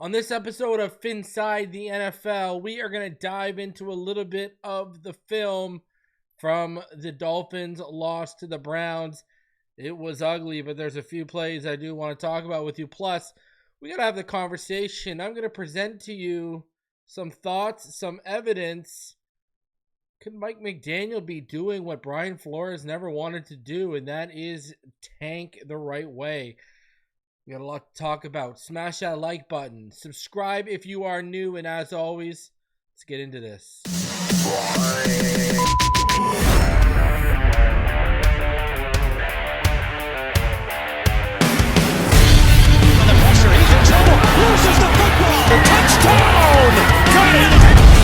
On this episode of Phinside The NFL, we are going to dive into a little bit of the film from the Dolphins' loss to the Browns. It was ugly, but there's a few plays I do want to talk about with you. Plus, we got to have the conversation. I'm going to present to you some thoughts, some evidence. Could Mike McDaniel be doing what Brian Flores never wanted to do, and that is tank the right way? We got a lot to talk about. Smash that like button. Subscribe if you are new. And as always, let's get into this. Under pressure, he's in trouble. Loses the football. Touchdown! Got it!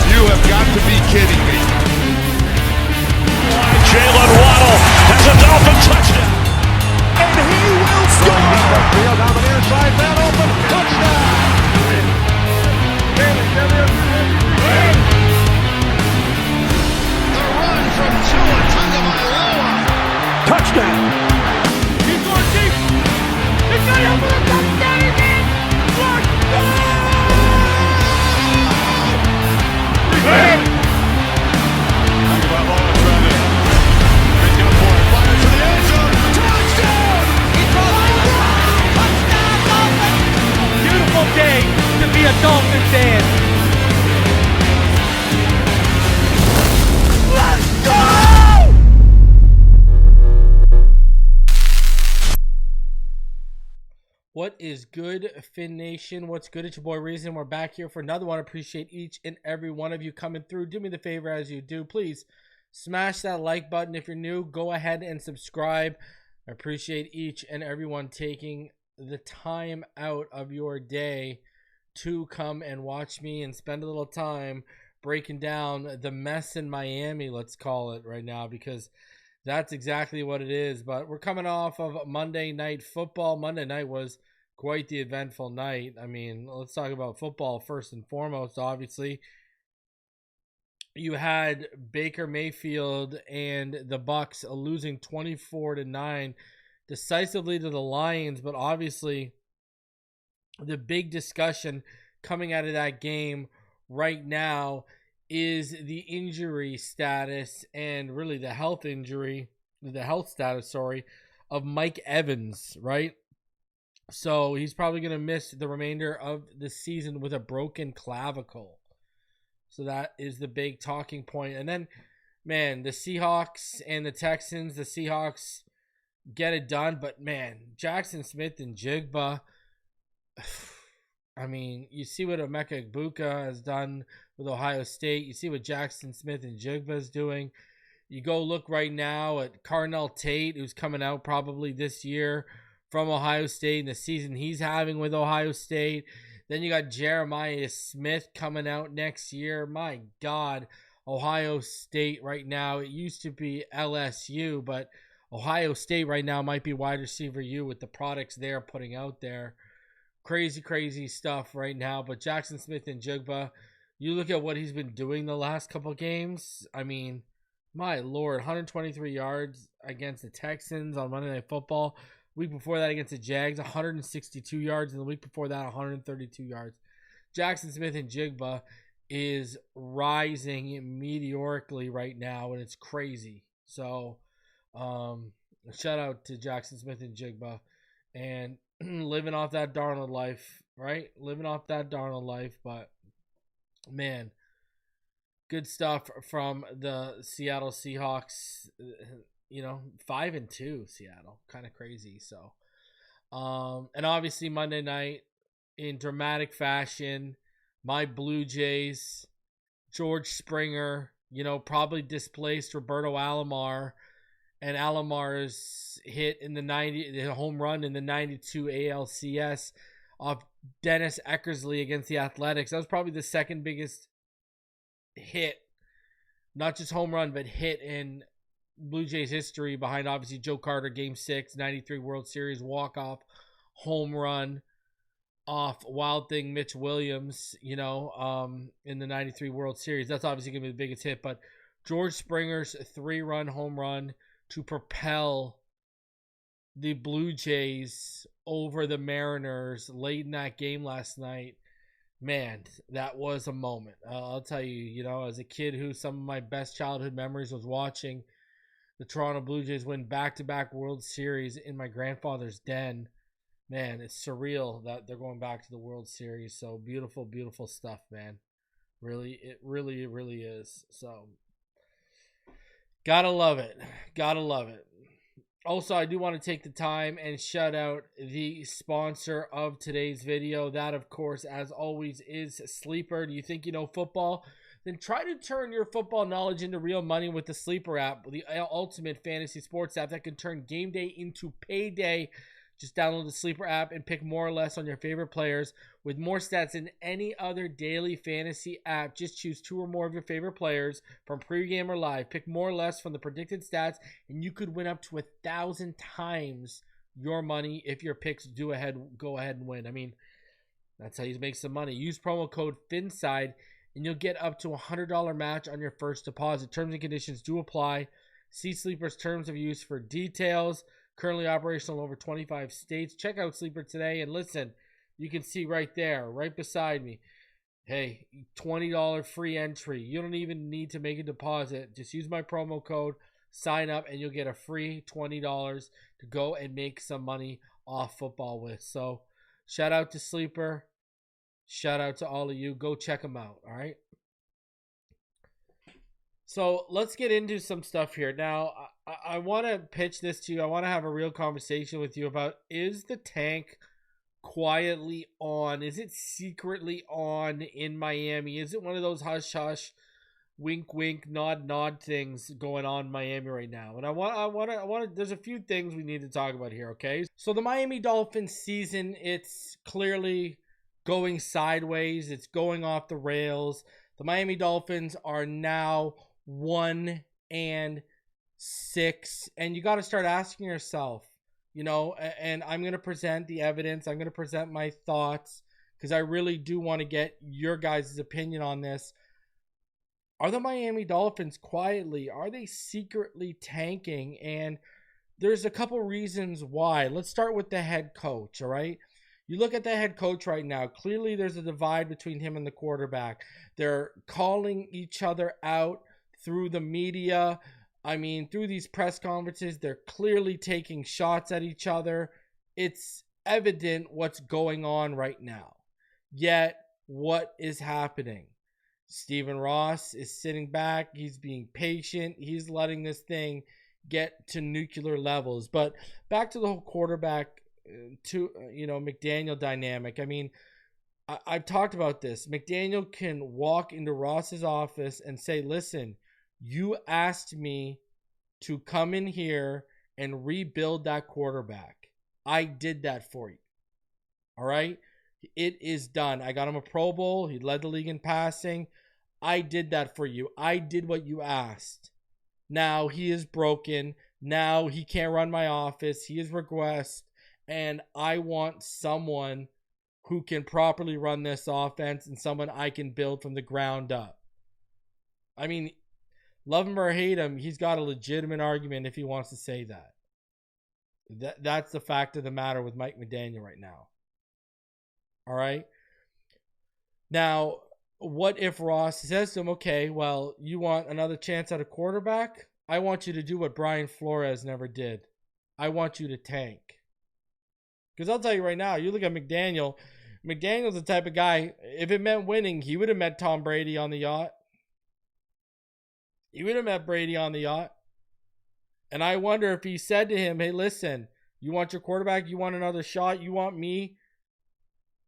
You have got to be kidding me. Jalen Waddle has a Dolphin touchdown. And he will score! Field on the near side, man open, touchdown! The run from Tua Tagovailoa. Touchdown! He's going deep. It's not over the touchdown again. Tagovailoa trying to make it a point. Fire to the end zone. Touchdown! Beautiful day to be a Dolphin fan. Let's go! What is good, Finn Nation? What's good? It's your boy Reason. We're back here for another one. Appreciate each and every one of you coming through. Do me the favor as you do. Please smash that like button. If you're new, go ahead and subscribe. I appreciate each and everyone taking the time out of your day to come and watch me and spend a little time breaking down the mess in Miami, let's call it right now, because that's exactly what it is. But we're coming off of Monday Night Football. Monday night was quite the eventful night. I mean, let's talk about football first and foremost, obviously. You had Baker Mayfield and the Bucks losing 24-9 decisively to the Lions, but obviously the big discussion coming out of that game right now is the injury status and really the health status of Mike Evans, right? So he's probably going to miss the remainder of the season with a broken clavicle. So that is the big talking point. And then, man, the Seahawks and the Texans, the Seahawks get it done, but man, Jaxon, Smith-Njigba, I mean, you see what Emeka Egbuka has done with Ohio State. You see what Jaxon Smith-Njigba is doing. You go look right now at Carnell Tate, who's coming out probably this year from Ohio State and the season he's having with Ohio State. Then you got Jeremiah Smith coming out next year. My God, Ohio State right now. It used to be LSU, but Ohio State right now might be wide receiver U with the products they're putting out there. Crazy stuff right now. But Jaxon Smith-Njigba, you look at what he's been doing the last couple games. I mean, my Lord, 123 yards against the Texans on Monday Night Football. Week before that against the Jags, 162 yards. And the week before that, 132 yards. Jaxon Smith-Njigba is rising meteorically right now, and it's crazy. So, shout out to Jaxon Smith-Njigba and living off that Darnold life, right? Living off that Darnold life. But, man, good stuff from the Seattle Seahawks. 5-2 Seattle, kind of crazy. So, and obviously Monday night in dramatic fashion, my Blue Jays, George Springer, probably displaced Roberto Alomar, and Alomar's hit in the home run in the 92 ALCS off Dennis Eckersley against the Athletics. That was probably the second biggest hit, not just home run, but hit in Blue Jays history, behind obviously Joe Carter, Game 6, 93 World Series walk-off home run off Wild Thing Mitch Williams, in the 93 World Series. That's obviously going to be the biggest hit, but George Springer's 3-run home run to propel the Blue Jays over the Mariners late in that game last night man, that was a moment. I'll tell you, you know, as a kid who some of my best childhood memories was watching the Toronto Blue Jays win back-to-back World Series in my grandfather's den. Man, it's surreal that they're going back to the World Series. So beautiful, beautiful stuff, man. Really, it really is. So gotta love it. Gotta love it. Also, I do want to take the time and shout out the sponsor of today's video. That, of course, as always, is Sleeper. Do you think you know football? Then try to turn your football knowledge into real money with the Sleeper app, the ultimate fantasy sports app that can turn game day into payday. Just download the Sleeper app and pick more or less on your favorite players. With more stats than any other daily fantasy app, just choose 2 or more of your favorite players from pregame or live. Pick more or less from the predicted stats, and you could win up to 1,000 times your money if your picks go ahead and win. I mean, that's how you make some money. Use promo code Phinside, and you'll get up to $100 match on your first deposit. Terms and conditions do apply. See Sleeper's terms of use for details. Currently operational in over 25 states. Check out Sleeper today, and listen, you can see right there, right beside me, hey, $20 free entry. You don't even need to make a deposit. Just use my promo code, sign up, and you'll get a free $20 to go and make some money off football with. So shout out to Sleeper. Shout out to all of you. Go check them out, all right? So let's get into some stuff here. Now, I want to pitch this to you. I want to have a real conversation with you about, is the tank quietly on? Is it secretly on in Miami? Is it one of those hush-hush, wink-wink, nod-nod things going on in Miami right now? And I want to, there's a few things we need to talk about here, okay? So the Miami Dolphins season, it's clearly going sideways. It's going off the rails. The Miami Dolphins are now 1-6, and you got to start asking yourself, you know, and I'm going to present the evidence. I'm going to present my thoughts because I really do want to get your guys' opinion on this. Are the Miami Dolphins quietly, are they secretly tanking? And there's a couple reasons why. Let's start with the head coach, all right? You look at the head coach right now. Clearly, there's a divide between him and the quarterback. They're calling each other out through the media. I mean, through these press conferences, they're clearly taking shots at each other. It's evident what's going on right now. Yet, what is happening? Stephen Ross is sitting back. He's being patient. He's letting this thing get to nuclear levels. But back to the whole quarterback to McDaniel dynamic. I mean, I've talked about this. McDaniel can walk into Ross's office and say, listen, you asked me to come in here and rebuild that quarterback. I did that for you. All right? It is done. I got him a Pro Bowl. He led the league in passing. I did that for you. I did what you asked. Now he is broken. Now he can't run my office. He has regressed. And I want someone who can properly run this offense and someone I can build from the ground up. I mean, love him or hate him, he's got a legitimate argument if he wants to say that. That's the fact of the matter with Mike McDaniel right now. All right? Now, what if Ross says to him, okay, well, you want another chance at a quarterback? I want you to do what Brian Flores never did. I want you to tank. Because I'll tell you right now, you look at McDaniel. McDaniel's the type of guy, if it meant winning, he would have met Tom Brady on the yacht. He would have met Brady on the yacht. And I wonder if he said to him, hey, listen, you want your quarterback? You want another shot? You want me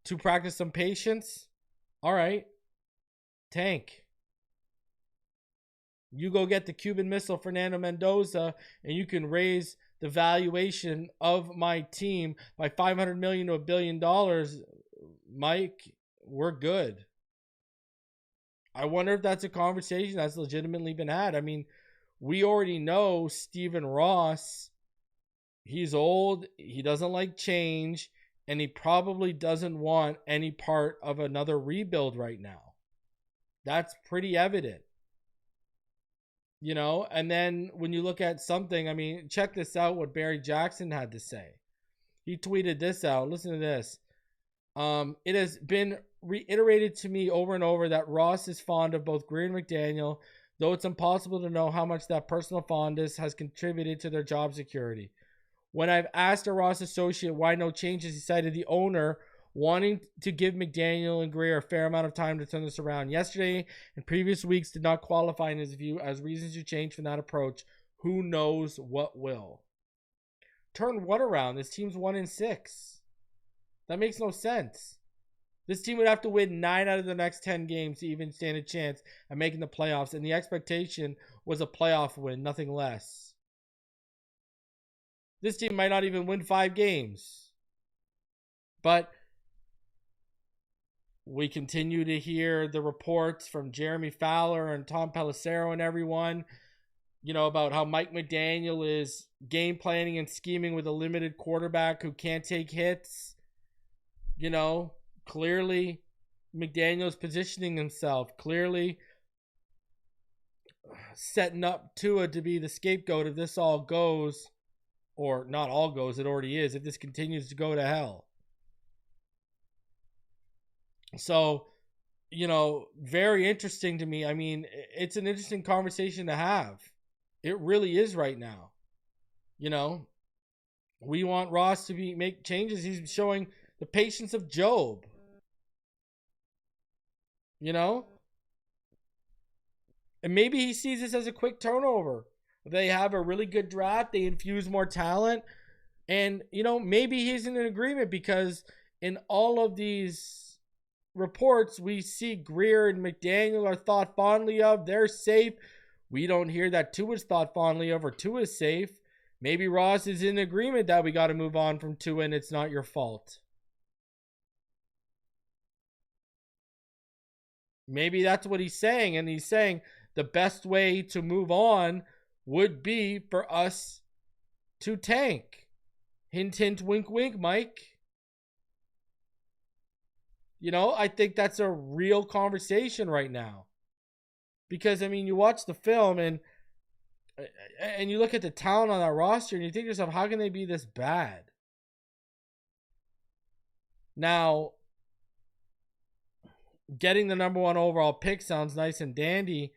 to practice some patience? All right. Tank. You go get the Cuban Missile Fernando Mendoza, and you can raise the valuation of my team by $500 million to $1 billion. Mike, we're good. I wonder if that's a conversation that's legitimately been had. I mean, we already know Stephen Ross, he's old, he doesn't like change, and he probably doesn't want any part of another rebuild right now. That's pretty evident. You know, and then when you look at something, I mean, check this out, what Barry Jaxon had to say. He tweeted this out. Listen to this. It has been reiterated to me over and over that Ross is fond of both Greer and McDaniel, though it's impossible to know how much that personal fondness has contributed to their job security. When I've asked a Ross associate why no changes, he cited the owner wanting to give McDaniel and Greer a fair amount of time to turn this around. Yesterday and previous weeks did not qualify in his view as reasons to change from that approach. Who knows what will? Turn what around? This team's 1-6. That makes no sense. This team would have to win 9 out of the next 10 games to even stand a chance at making the playoffs, and the expectation was a playoff win, nothing less. This team might not even win 5 games. But we continue to hear the reports from Jeremy Fowler and Tom Pelissero and everyone, about how Mike McDaniel is game planning and scheming with a limited quarterback who can't take hits. Clearly McDaniel's positioning himself, clearly setting up Tua to be the scapegoat if this all goes, or not all goes, it already is, if this continues to go to hell. So, very interesting to me. I mean, it's an interesting conversation to have. It really is right now. We want Ross to make changes. He's showing the patience of Job. And maybe he sees this as a quick turnover. They have a really good draft. They infuse more talent. And, maybe he's in an agreement because in all of these reports, we see Greer and McDaniel are thought fondly of. They're safe. We don't hear that Tua is thought fondly of or Tua is safe. Maybe Ross is in agreement that we got to move on from Tua and it's not your fault. Maybe that's what he's saying. And he's saying the best way to move on would be for us to tank. Hint, hint, wink, wink, Mike. I think that's a real conversation right now. Because, you watch the film and you look at the talent on that roster and you think to yourself, how can they be this bad? Now, getting the number 1 overall pick sounds nice and dandy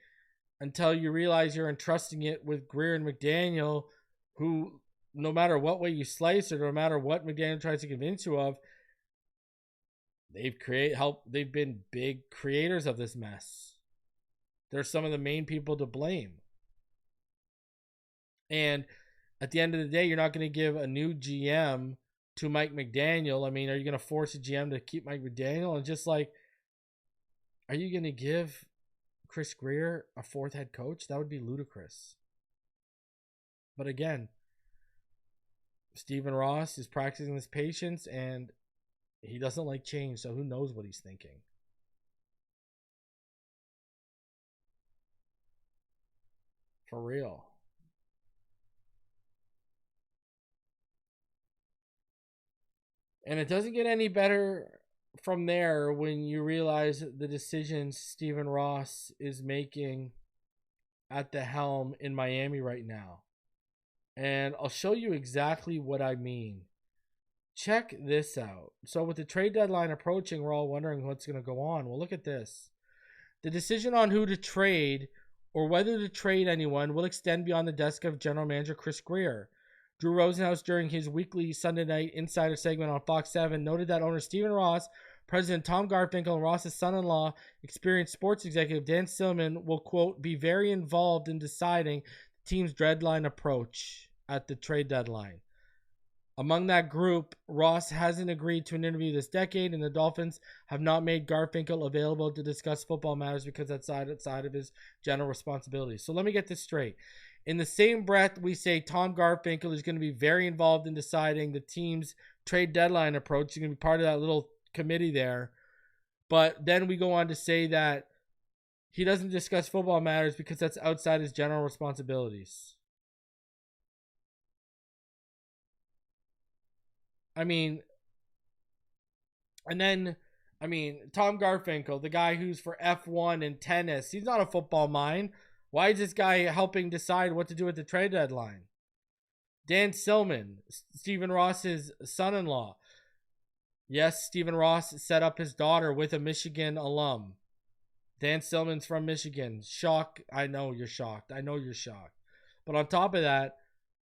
until you realize you're entrusting it with Greer and McDaniel, who, no matter what way you slice it, or no matter what McDaniel tries to convince you of, they've been big creators of this mess. They're some of the main people to blame. And at the end of the day, you're not going to give a new GM to Mike McDaniel. Are you going to force a GM to keep Mike McDaniel? And just are you going to give Chris Greer a 4th head coach? That would be ludicrous. But again, Stephen Ross is practicing his patience and he doesn't like change. So who knows what he's thinking? For real. And it doesn't get any better from there when you realize the decisions Stephen Ross is making at the helm in Miami right now. And I'll show you exactly what I mean. Check this out. So with the trade deadline approaching, we're all wondering what's going to go on. Well, look at this. The decision on who to trade or whether to trade anyone will extend beyond the desk of general manager Chris Greer. Drew Rosenhaus, during his weekly Sunday night insider segment on Fox 7, noted that owner Stephen Ross, President Tom Garfinkel, and Ross's son-in-law, experienced sports executive Dan Sillman, will, quote, be very involved in deciding the team's deadline approach at the trade deadline. Among that group, Ross hasn't agreed to an interview this decade, and the Dolphins have not made Garfinkel available to discuss football matters because that's outside of his general responsibilities. So let me get this straight. In the same breath, we say Tom Garfinkel is going to be very involved in deciding the team's trade deadline approach. He's going to be part of that little committee there. But then we go on to say that he doesn't discuss football matters because that's outside his general responsibilities. Tom Garfinkel, the guy who's for F1 and tennis, he's not a football mind. Why is this guy helping decide what to do at the trade deadline? Dan Sillman, Stephen Ross's son-in-law. Yes, Stephen Ross set up his daughter with a Michigan alum. Dan Sillman's from Michigan. Shock. I know you're shocked. I know you're shocked. But on top of that,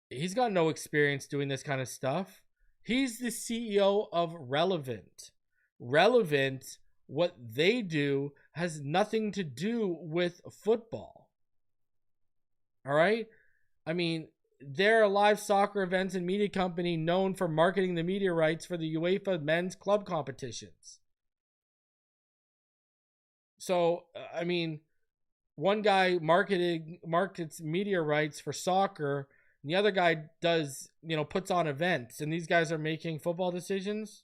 he's got no experience doing this kind of stuff. He's the CEO of Relevant. Relevant, what they do has nothing to do with football. All right? I mean, they're a live soccer events and media company known for marketing the media rights for the UEFA men's club competitions. So, I mean, one guy markets media rights for soccer, and the other guy does, puts on events, and these guys are making football decisions.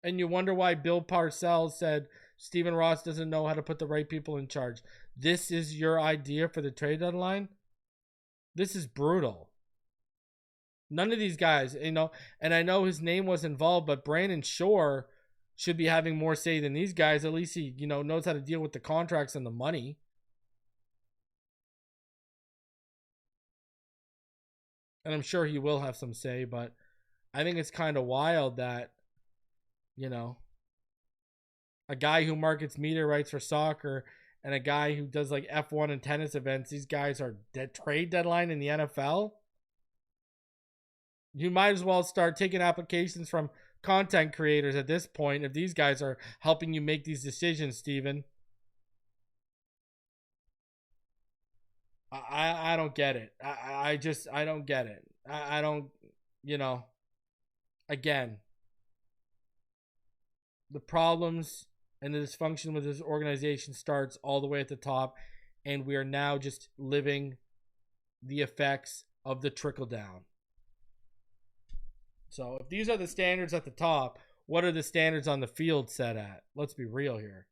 And you wonder why Bill Parcells said Stephen Ross doesn't know how to put the right people in charge. This is your idea for the trade deadline? This is brutal. None of these guys, and I know his name was involved, but Brandon Shore should be having more say than these guys. At least he, knows how to deal with the contracts and the money. And I'm sure he will have some say, but I think it's kind of wild that, a guy who markets media rights for soccer and a guy who does like F1 and tennis events, these guys are trade deadline in the NFL. You might as well start taking applications from content creators at this point if these guys are helping you make these decisions, Steven. I don't get it. I don't get it. I don't, again, the problems and the dysfunction with this organization starts all the way at the top, and we are now just living the effects of the trickle down. So if these are the standards at the top, what are the standards on the field set at? Let's be real here.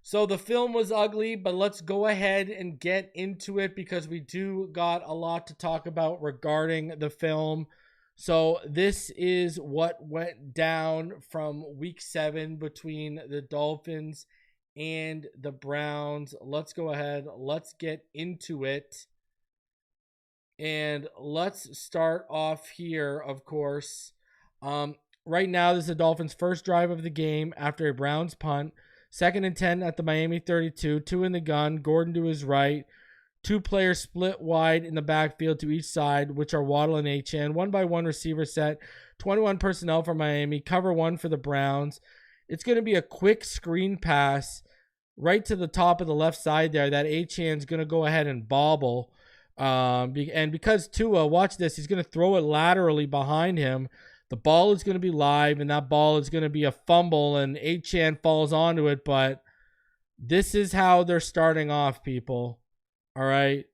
So the film was ugly, but let's go ahead and get into it because we do got a lot to talk about regarding the film. So this is what went down from week 7 between the Dolphins and the Browns. Let's go ahead. Let's get into it. And let's start off here, of course. Right now, this is the Dolphins' first drive of the game after a Browns punt. 2nd and 10 at the Miami 32. 2 in the gun. Gordon to his right. 2 players split wide in the backfield to each side, which are Waddle and Achane. 1-by-1 receiver set. 21 personnel for Miami. Cover 1 for the Browns. It's going to be a quick screen pass right to the top of the left side there that Achane's going to go ahead and bobble. And because Tua, watch this, he's going to throw it laterally behind him. The ball is going to be live, and that ball is going to be a fumble, and Achane falls onto it. But this is how they're starting off, people. All right.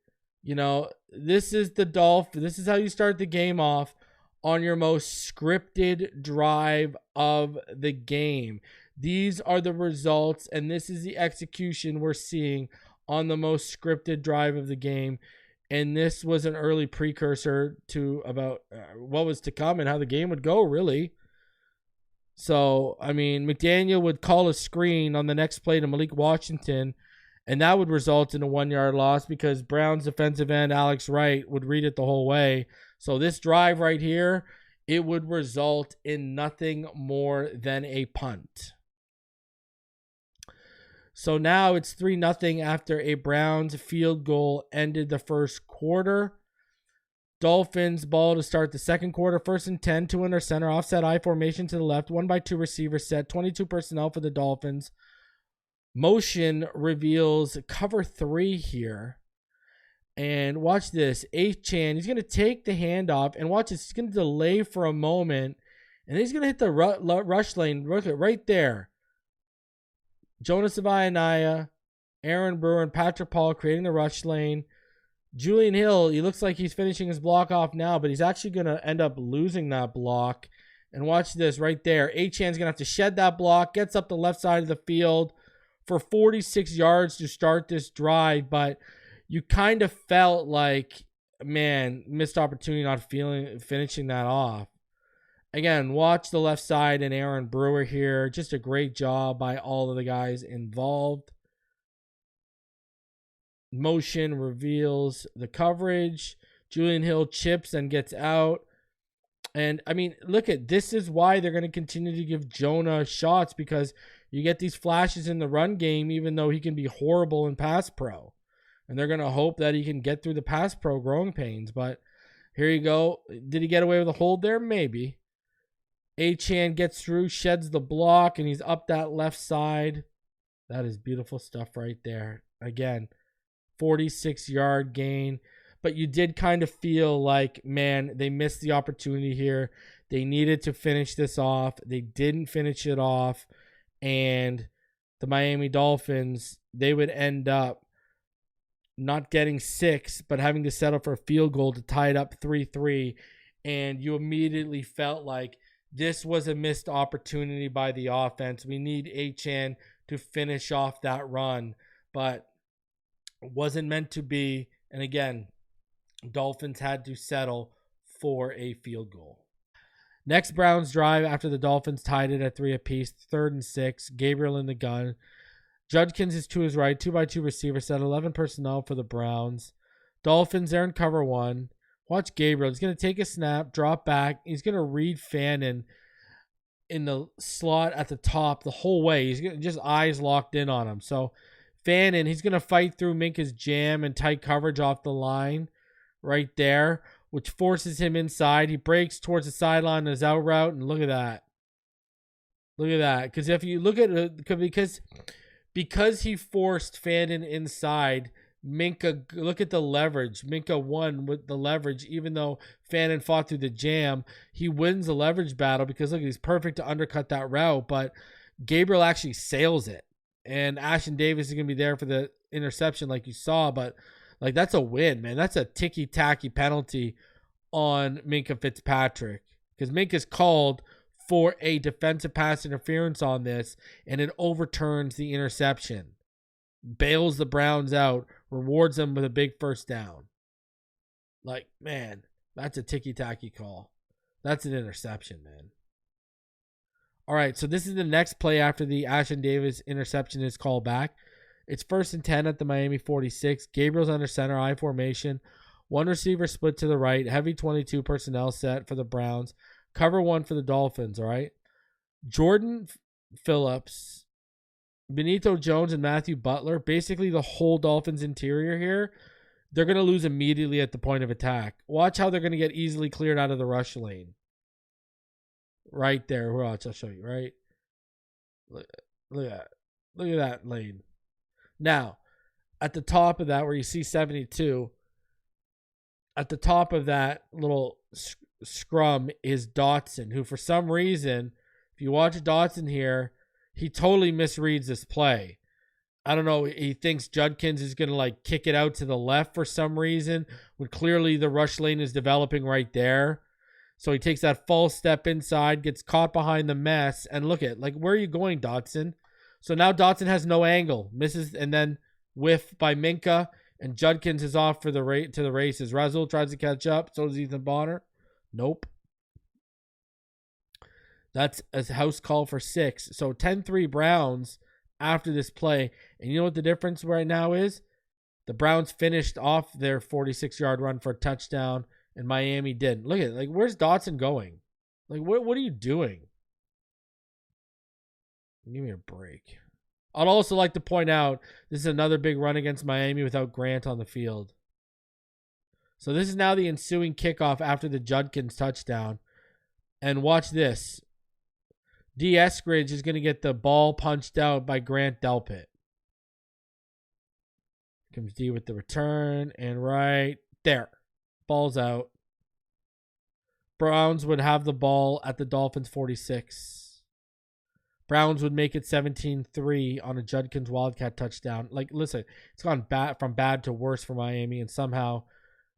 This is the Dolphins. This is how you start the game off on your most scripted drive of the game. These are the results, and this is the execution we're seeing on the most scripted drive of the game. And this was an early precursor to about what was to come and how the game would go, really. So, I mean, McDaniel would call a screen on the next play to Malik Washington, and that would result in a 1-yard loss because Browns defensive end Alex Wright would read it the whole way. So this drive right here, it would result in nothing more than a punt. So now it's 3-0 after a Browns field goal ended the first quarter. Dolphins ball to start the second quarter. 1st and 10, 2 in their center. Offset I formation to the left. 1-by-2 receiver set. 22 personnel for the Dolphins. Motion reveals cover 3 here. And watch this. Achane, he's going to take the handoff. And watch this. He's going to delay for a moment. And he's going to hit the rush lane right there. Jonas Avayanaya, Aaron Brewer, and Patrick Paul creating the rush lane. Julian Hill, he looks like he's finishing his block off now, but he's actually going to end up losing that block. And watch this right there. Achane's going to have to shed that block, gets up the left side of the field for 46 yards to start this drive. But you kind of felt like, man, missed opportunity not finishing that off. Again, watch the left side and Aaron Brewer here. Just a great job by all of the guys involved. Motion reveals the coverage. Julian Hill chips and gets out. And I mean, look at this is why they're going to continue to give Jonah shots, because you get these flashes in the run game, even though he can be horrible in pass pro. And they're going to hope that he can get through the pass pro growing pains. But here you go. Did he get away with a hold there? Maybe. Achane gets through, sheds the block, and he's up that left side. That is beautiful stuff right there. Again, 46-yard gain. But you did kind of feel like, man, they missed the opportunity here. They needed to finish this off. They didn't finish it off. And the Miami Dolphins, they would end up not getting 6, but having to settle for a field goal to tie it up 3-3. And you immediately felt like this was a missed opportunity by the offense. We need Achane to finish off that run. But it wasn't meant to be. And again, Dolphins had to settle for a field goal. Next Browns drive after the Dolphins tied it at 3 apiece. 3rd and 6. Gabriel in the gun. Judkins is to his right. 2x2 receiver set. 11 personnel for the Browns. Dolphins, they're in cover 1. Watch Gabriel. He's going to take a snap, drop back. He's going to read Fannin in the slot at the top the whole way. He's gonna, just eyes locked in on him. So Fannin, he's going to fight through Minka's jam and tight coverage off the line right there, which forces him inside. He breaks towards the sideline in his out route, and look at that. Look at that. Because if you look at it, because he forced Fannin inside, Minka, look at the leverage. Minka won with the leverage, even though Fannin fought through the jam. He wins the leverage battle because, look, he's perfect to undercut that route, but Gabriel actually sails it. And Ashton Davis is going to be there for the interception like you saw, but like that's a win, man. That's a ticky-tacky penalty on Minkah Fitzpatrick because Minka's called for a defensive pass interference on this, and it overturns the interception. Bails the Browns out, rewards them with a big first down. Like, man, that's a ticky-tacky call. That's an interception, man. All right, so this is the next play after the Ashton Davis interception is called back. It's 1st and 10 at the Miami 46. Gabriel's under center, I formation. One receiver split to the right. Heavy 22 personnel set for the Browns. Cover 1 for the Dolphins, all right? Jordan Phillips, Benito Jones, and Matthew Butler, basically the whole Dolphins interior here, they're going to lose immediately at the point of attack. Watch how they're going to get easily cleared out of the rush lane. Right there. Watch, I'll show you, right? Look at that. Look at that lane. Now, at the top of that, where you see 72, at the top of that little scrum is Dotson, who for some reason, if you watch Dotson here, he totally misreads this play. I don't know. He thinks Judkins is going to like kick it out to the left for some reason, when clearly the rush lane is developing right there. So he takes that false step inside, gets caught behind the mess, and look at, like, where are you going, Dotson? So now Dotson has no angle, misses, and then whiff by Minkah, and Judkins is off for the to the races. Rasul tries to catch up, so does Ethan Bonner. Nope. That's a house call for 6. So 10-3 Browns after this play. And you know what the difference right now is? The Browns finished off their 46-yard run for a touchdown, and Miami didn't. Look at it. Like, where's Dotson going? Like, what are you doing? Give me a break. I'd also like to point out, this is another big run against Miami without Grant on the field. So this is now the ensuing kickoff after the Judkins touchdown. And watch this. D. Eskridge is going to get the ball punched out by Grant Delpit. Comes D with the return, and right there. Ball's out. Browns would have the ball at the Dolphins 46. Browns would make it 17-3 on a Judkins Wildcat touchdown. Like, listen, it's gone from bad to worse for Miami, and somehow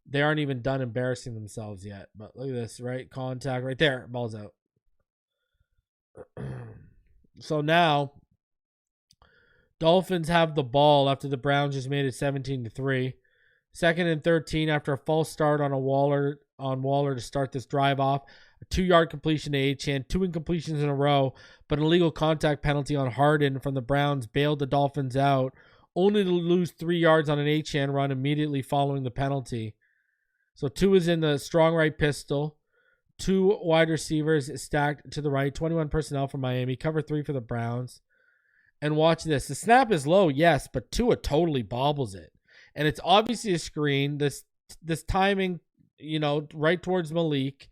they aren't even done embarrassing themselves yet. But look at this, right? Contact right there. Ball's out. So now, Dolphins have the ball after the Browns just made it 17-3. 2nd and 13 after a false start on Waller to start this drive off. A 2-yard completion to Achane, 2 incompletions in a row, but an illegal contact penalty on Harden from the Browns bailed the Dolphins out, only to lose 3 yards on an Achane run immediately following the penalty. So 2 is in the strong right pistol. 2 wide receivers stacked to the right, 21 personnel for Miami, cover 3 for the Browns. And watch this. The snap is low, yes, but Tua totally bobbles it. And it's obviously a screen. This timing, right towards Malik.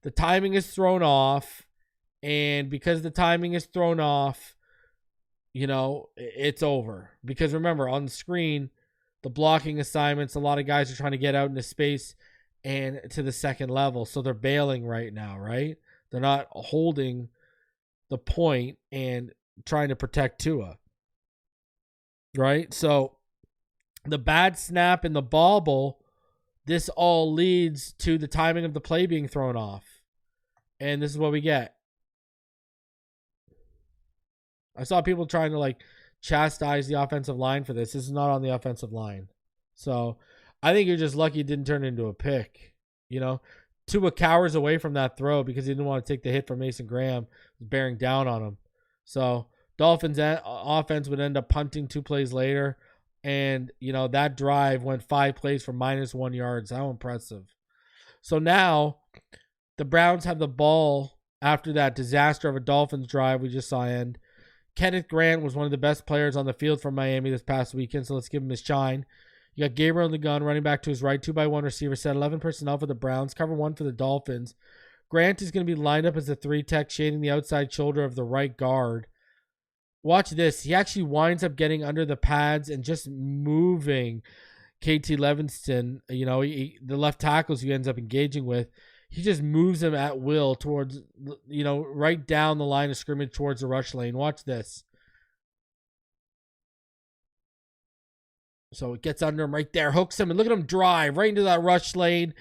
The timing is thrown off. And because the timing is thrown off, it's over. Because remember, on the screen, the blocking assignments, a lot of guys are trying to get out into space and to the second level. So they're bailing right now, right? They're not holding the point and trying to protect Tua. Right? So the bad snap and the bobble, this all leads to the timing of the play being thrown off. And this is what we get. I saw people trying to chastise the offensive line for this. This is not on the offensive line. So I think you're just lucky it didn't turn into a pick. Tua cowers away from that throw because he didn't want to take the hit from Mason Graham bearing down on him. So Dolphins offense would end up punting 2 plays later. And, that drive went 5 plays for -1 yards. How impressive. So now the Browns have the ball after that disaster of a Dolphins drive we just saw end. Kenneth Grant was one of the best players on the field for Miami this past weekend, so let's give him his shine. You got Gabriel in the gun, running back to his right, 2x1 receiver set, 11 personnel for the Browns, cover 1 for the Dolphins. Grant is going to be lined up as a 3-tech, shading the outside shoulder of the right guard. Watch this. He actually winds up getting under the pads and just moving KT Levinston, the left tackles he ends up engaging with. He just moves him at will towards, right down the line of scrimmage towards the rush lane. Watch this. So it gets under him right there, hooks him, and look at him drive right into that rush lane.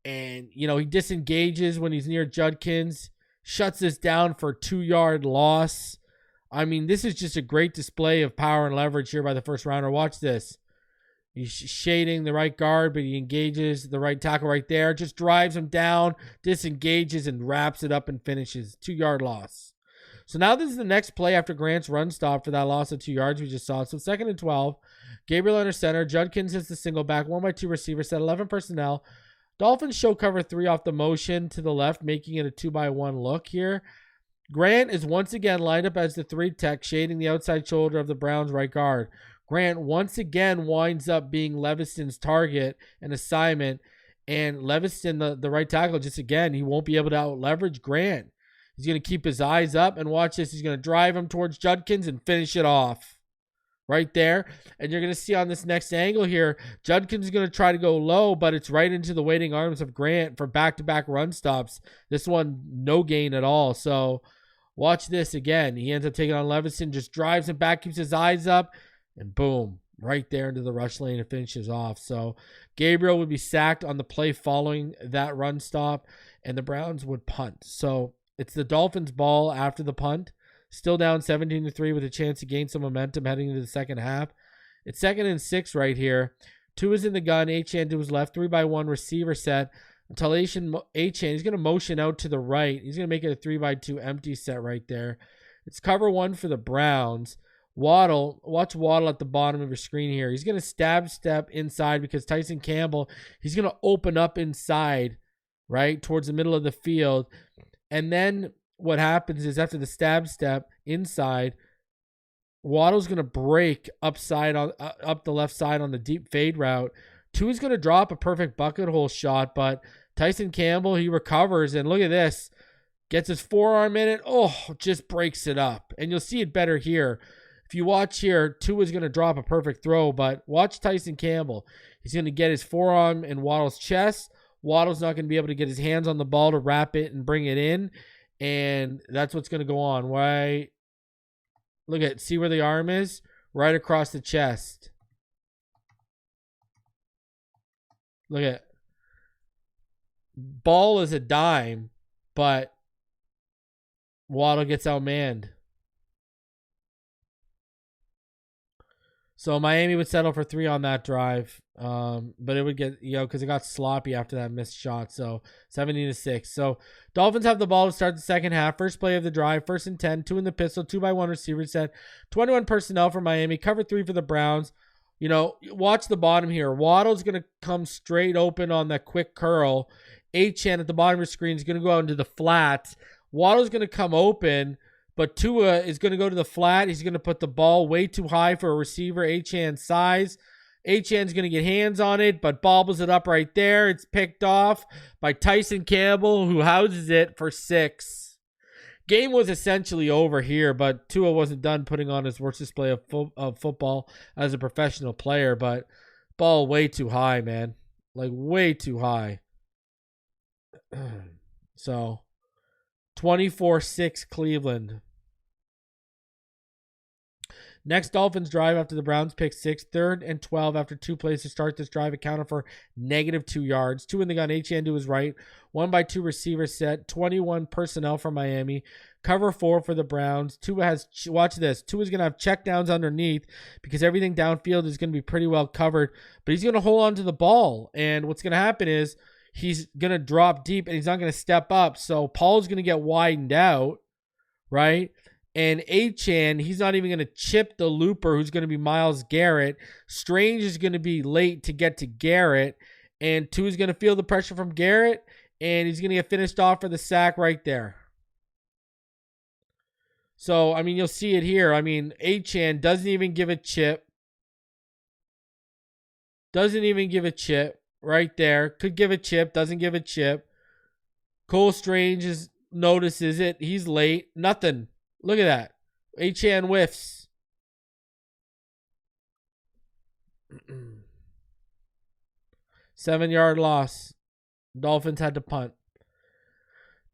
And, he disengages when he's near Judkins, shuts this down for a 2-yard loss. I mean, this is just a great display of power and leverage here by the first rounder. Watch this. He's shading the right guard, but he engages the right tackle right there. Just drives him down, disengages, and wraps it up and finishes. 2-yard loss. So now this is the next play after Grant's run stop for that loss of 2 yards we just saw. So 2nd and 12. Gabriel under center. Judkins hits the single back. 1x2 receiver set. 11 personnel. Dolphins show cover 3 off the motion to the left, making it a 2x1 look here. Grant is once again lined up as the 3-tech, shading the outside shoulder of the Browns right guard. Grant once again winds up being Leviston's target and assignment. And Leviston, the right tackle, just again, he won't be able to out-leverage Grant. He's going to keep his eyes up, and watch this. He's going to drive him towards Judkins and finish it off. Right there. And you're going to see on this next angle here, Judkins is going to try to go low, but it's right into the waiting arms of Grant for back-to-back run stops. This one, no gain at all. So watch this again. He ends up taking on Leviston, just drives him back, keeps his eyes up, and boom, right there into the rush lane and finishes off. So Gabriel would be sacked on the play following that run stop, and the Browns would punt. So it's the Dolphins' ball after the punt. Still down 17-3 with a chance to gain some momentum heading into the second half. It's 2nd and 6 right here. Tua is in the gun. Achane to his left. 3x1 receiver set. Until Achane, he's going to motion out to the right. He's going to make it a 3x2 empty set right there. It's cover 1 for the Browns. Watch Waddle at the bottom of your screen here. He's going to stab step inside because Tyson Campbell, he's going to open up inside, right, towards the middle of the field. And then what happens is after the stab step inside, Waddle's going to break up the left side on the deep fade route. Tua's going to drop a perfect bucket hole shot, but Tyson Campbell, he recovers, and look at this. Gets his forearm in it. Oh, just breaks it up. And you'll see it better here. If you watch here, Tua's going to drop a perfect throw, but watch Tyson Campbell. He's going to get his forearm in Waddle's chest. Waddle's not going to be able to get his hands on the ball to wrap it and bring it in, and that's what's going to go on. Right? Look at, see where the arm is? Right across the chest. Look at, ball is a dime, but Waddle gets outmanned. So Miami would settle for 3 on that drive, but it would get, because it got sloppy after that missed shot. So 17-6. So Dolphins have the ball to start the second half. First play of the drive, 1st and 10, 2 in the pistol, 2x1 receiver set, 21 personnel for Miami, cover 3 for the Browns. Watch the bottom here. Waddle's going to come straight open on that quick curl, Achane at the bottom of your screen is going to go out into the flats. Waddle's going to come open, but Tua is going to go to the flat. He's going to put the ball way too high for a receiver Achane's size. Achane's going to get hands on it, but bobbles it up right there. It's picked off by Tyson Campbell, who houses it for 6. Game was essentially over here, but Tua wasn't done putting on his worst display of football as a professional player, but ball way too high, man. Like, way too high. So, 24-6 Cleveland. Next Dolphins drive after the Browns pick 6. 3rd and 12 after 2 plays to start this drive accounted for -2 yards. 2 in the gun, Achane to his right. 1 by 2 receiver set. 21 personnel for Miami. Cover 4 for the Browns. Tua has, watch this, Tua's going to have checkdowns underneath because everything downfield is going to be pretty well covered. But he's going to hold on to the ball. And what's going to happen is he's going to drop deep and he's not going to step up. So Paul's going to get widened out, right? And Achane, he's not even going to chip the looper, who's going to be Myles Garrett. Strange is going to be late to get to Garrett. And Tua's going to feel the pressure from Garrett. And he's going to get finished off for the sack right there. So, I mean, you'll see it here. I mean, Achane doesn't even give a chip. Doesn't even give a chip right there. Could give a chip. Doesn't give a chip. Cole Strange notices it. He's late. Nothing. Look at that. Achane whiffs. Seven-yard loss. Dolphins had to punt.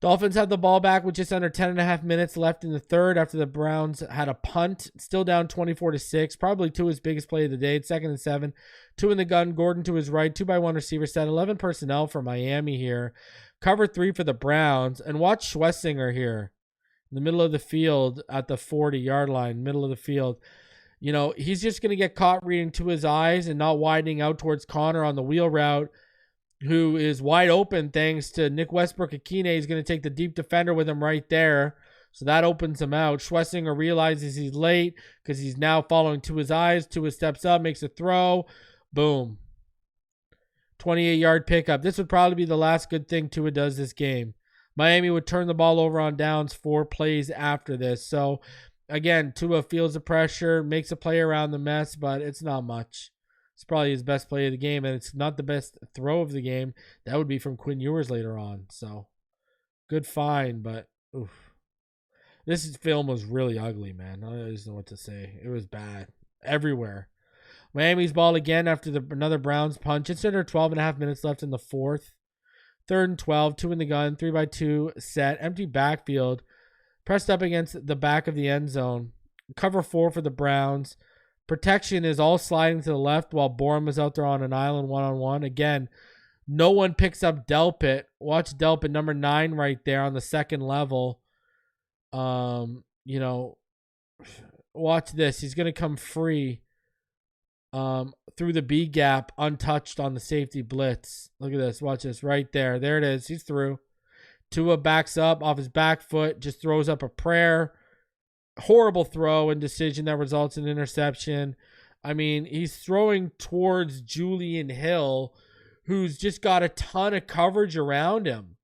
Dolphins had the ball back with just under 10.5 minutes left in the third after the Browns had a punt. Still down 24-6. Probably Tua's biggest play of the day. It's 2nd and 7. 2 in the gun. Gordon to his right. 2 by 1 receiver set. 11 personnel for Miami here. Cover 3 for the Browns. And watch Schlesinger here. In the middle of the field at the 40-yard line. Middle of the field. You know, he's just going to get caught reading to his eyes and not widening out towards Connor on the wheel route, who is wide open thanks to Nick Westbrook-Akine. He's going to take the deep defender with him right there. So that opens him out. Schlesinger realizes he's late because he's now following to his eyes. Tua steps up, makes a throw. Boom. 28-yard pickup. This would probably be the last good thing Tua does this game. Miami would turn the ball over on downs 4 plays after this. So, again, Tua feels the pressure, makes a play around the mess, but it's not much. It's probably his best play of the game, and it's not the best throw of the game. That would be from Quinn Ewers later on. So, good find, but oof. This film was really ugly, man. I just don't know what to say. It was bad everywhere. Miami's ball again after another Browns punch. It's under 12.5 minutes left in the fourth. 3rd and 12, 2 in the gun, 3 by 2 set, empty backfield, pressed up against the back of the end zone. Cover 4 for the Browns. Protection is all sliding to the left while Borum is out there on an island one-on-one. Again, no one picks up Delpit. Watch Delpit, number 9 right there on the second level. You know, watch this. He's going to come free through the B gap, untouched on the safety blitz. Look at this. Watch this right there. There it is. He's through. Tua backs up off his back foot, just throws up a prayer. Horrible throw and decision that results in interception. I mean, he's throwing towards Julian Hill, who's just got a ton of coverage around him.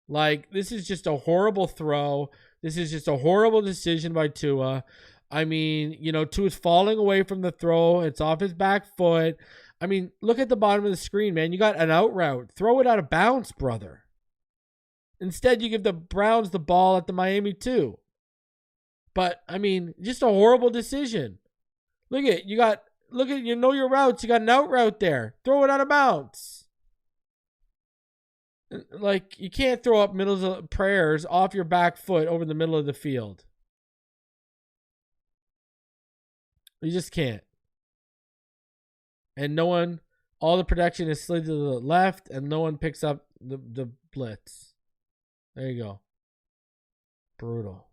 Like, this is just a horrible throw. This is just a horrible decision by Tua. I mean, you know, Tua's falling away from the throw. It's off his back foot. I mean, look at the bottom of the screen, man. You got an out route. Throw it out of bounds, brother. Instead, you give the Browns the ball at the Miami 2. But, I mean, just a horrible decision. Look at you know your routes. You got an out route there. Throw it out of bounds. Like, you can't throw up middle of prayers off your back foot over the middle of the field. You just can't. And no one, all the protection is slid to the left, and no one picks up the blitz. There you go. Brutal.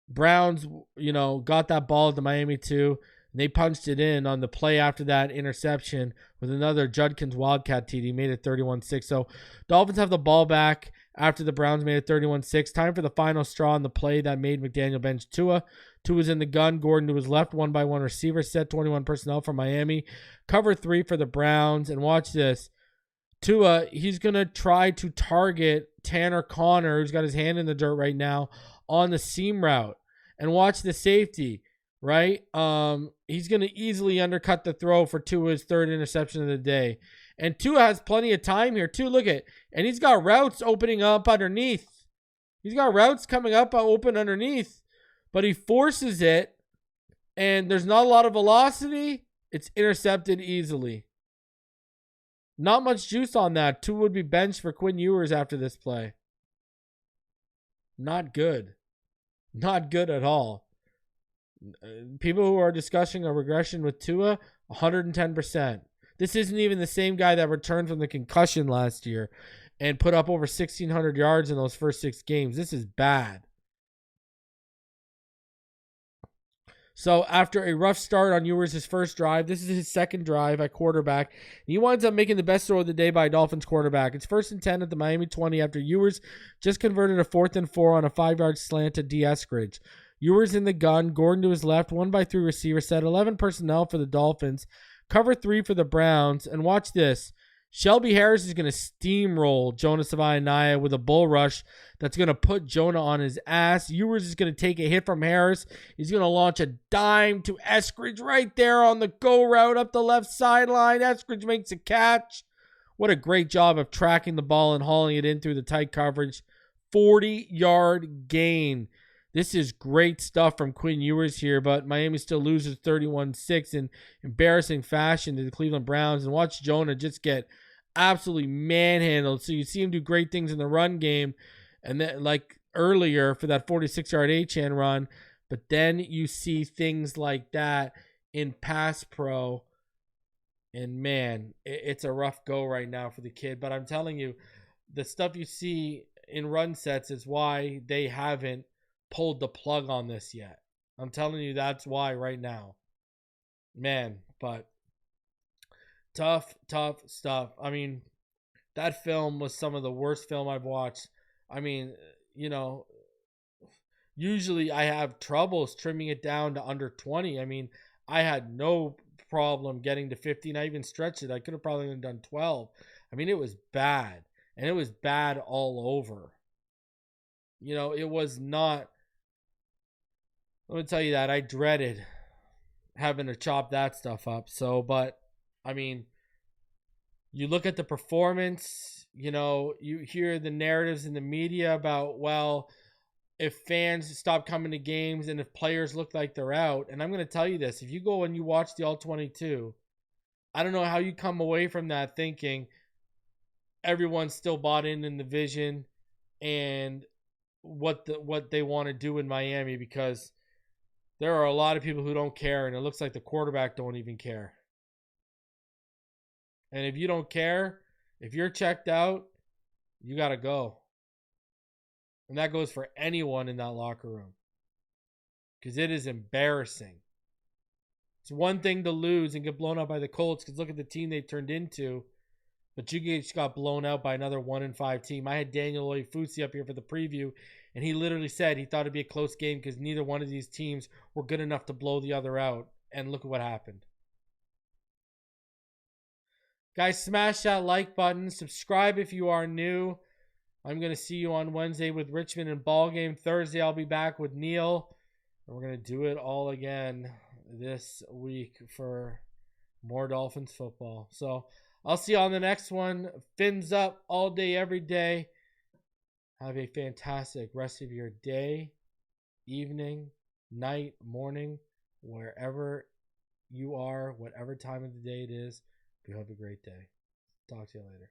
Browns, you know, got that ball at the Miami 2. And they punched it in on the play after that interception with another Judkins Wildcat TD. Made it 31-6. So Dolphins have the ball back after the Browns made it 31-6. Time for the final straw on the play that made McDaniel bench Tua. Tua's in the gun. Gordon to his left. 1 by 1 receiver set. 21 personnel for Miami. Cover 3 for the Browns. And watch this. Tua, he's going to try to target Tanner Connor, who's got his hand in the dirt right now, on the seam route. And watch the safety, right? He's going to easily undercut the throw for Tua's third interception of the day. And Tua has plenty of time here, too. Look at, and he's got routes opening up underneath. He's got routes coming up open underneath, but he forces it, and there's not a lot of velocity. It's intercepted easily. Not much juice on that. Tua would be benched for Quinn Ewers after this play. Not good. Not good at all. People who are discussing a regression with Tua, 110%. This isn't even the same guy that returned from the concussion last year and put up over 1,600 yards in those first 6 games. This is bad. So after a rough start on Ewers' first drive, this is his second drive at quarterback. He winds up making the best throw of the day by a Dolphins quarterback. It's 1st and 10 at the Miami 20 after Ewers just converted a 4th and 4 on a 5-yard slant to D. Eskridge. Ewers in the gun, Gordon to his left, 1-by-3 receiver set, 11 personnel for the Dolphins, cover 3 for the Browns, and watch this. Shelby Harris is going to steamroll Jonah Savaiinaea with a bull rush that's going to put Jonah on his ass. Ewers is going to take a hit from Harris. He's going to launch a dime to Eskridge right there on the go route up the left sideline. Eskridge makes a catch. What a great job of tracking the ball and hauling it in through the tight coverage. 40-yard gain. This is great stuff from Quinn Ewers here, but Miami still loses 31-6 in embarrassing fashion to the Cleveland Browns. And watch Jonah just get absolutely manhandled. So you see him do great things in the run game, and then like earlier for that 46-yard Achane run, but then you see things like that in pass pro, and man, it's a rough go right now for the kid. But I'm telling you, the stuff you see in run sets is why they haven't pulled the plug on this yet. I'm telling you, that's why right now. Man, but tough stuff. I mean, that film was some of the worst film I've watched. I mean, you know, usually I have troubles trimming it down to under 20. I mean, I had no problem getting to 15. I even stretched it. I could have probably done 12. I mean, it was bad. And it was bad all over. You know, it was not. Let me tell you that. I dreaded having to chop that stuff up. So, but, I mean, you look at the performance, you know, you hear the narratives in the media about, well, if fans stop coming to games and if players look like they're out. And I'm going to tell you this. If you go and you watch the All-22, I don't know how you come away from that thinking everyone's still bought in the vision and what they want to do in Miami, because there are a lot of people who don't care, and it looks like the quarterback don't even care. And if you don't care, if you're checked out, you got to go. And that goes for anyone in that locker room, because it is embarrassing. It's one thing to lose and get blown out by the Colts, because look at the team they turned into. But you just got blown out by another 1-5 team. I had Daniel Oyefusi up here for the preview, and he literally said he thought it'd be a close game because neither one of these teams were good enough to blow the other out. And look at what happened. Guys, smash that like button. Subscribe if you are new. I'm going to see you on Wednesday with Richmond and ball game. Thursday, I'll be back with Neil. And we're going to do it all again this week for more Dolphins football. So I'll see you on the next one. Fins up all day, every day. Have a fantastic rest of your day, evening, night, morning, wherever you are, whatever time of the day it is. You have a great day. Talk to you later.